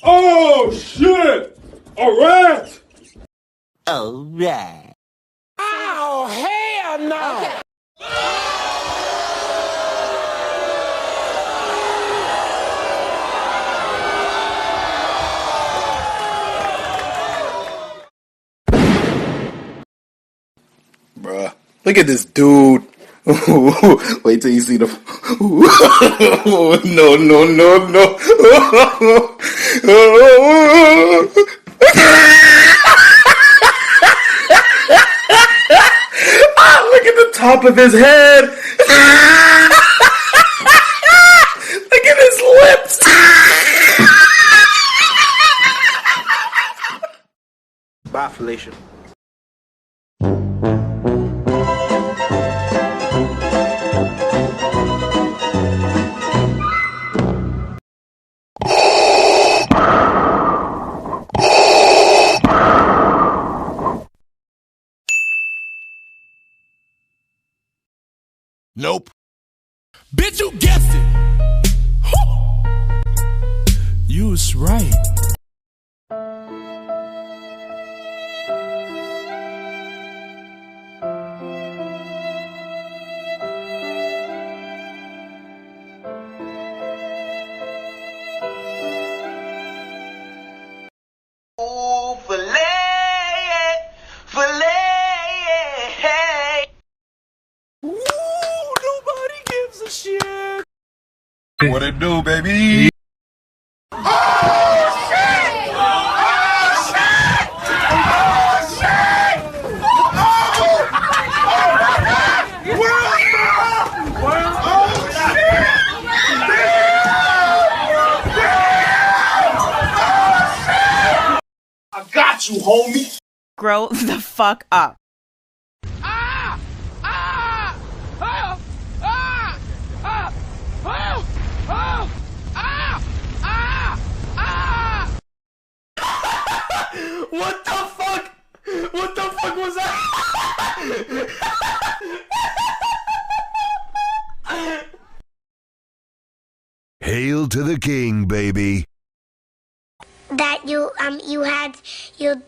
Oh, shit! A rat! Oh, right. Oh, hell no! Okay. Bruh, look at this dude. Wait till you see the. No, no, no, no. Look at the top of his head. Look at his lips. Bye, Felicia. Nope. Bitch, you guessed it. You was right. Oh, filet, filet. Ooh, nobody gives a shit. What it do, baby? I got you, homie. Grow the fuck up. What the fuck? What the fuck was that? Hail to the king, baby. That you had you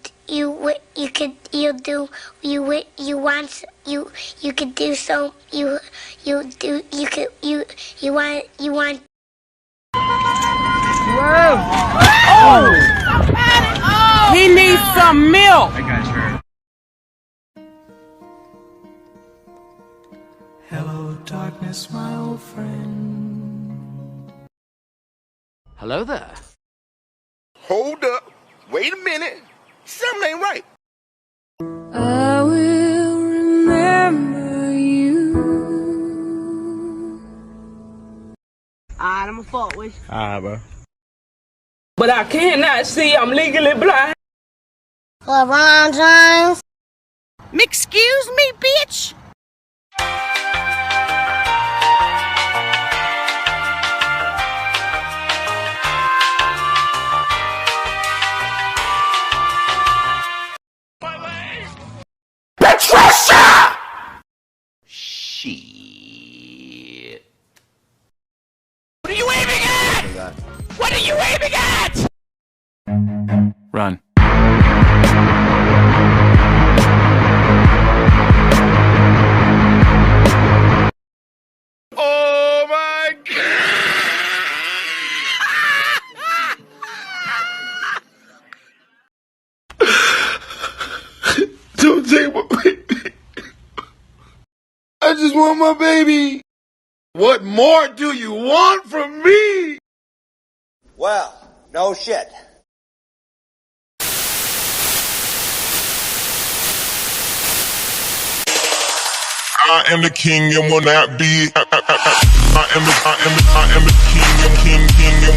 could do so you want. Whoa! Oh! He needs some milk. That guy's hurt. Hello, darkness, my old friend. Hello there. Hold up. Wait a minute. Something ain't right. I will remember you. I'm a fuck with. Bro. But I cannot see. I'm legally blind. LeBron James. Excuse me, bitch. Patricia! Shit. What are you aiming at? What are you aiming at? Run. Oh my God. Don't take my baby. I just want my baby. What more do you want from me? Well, no shit. I am the king and will not be. I am the king and king and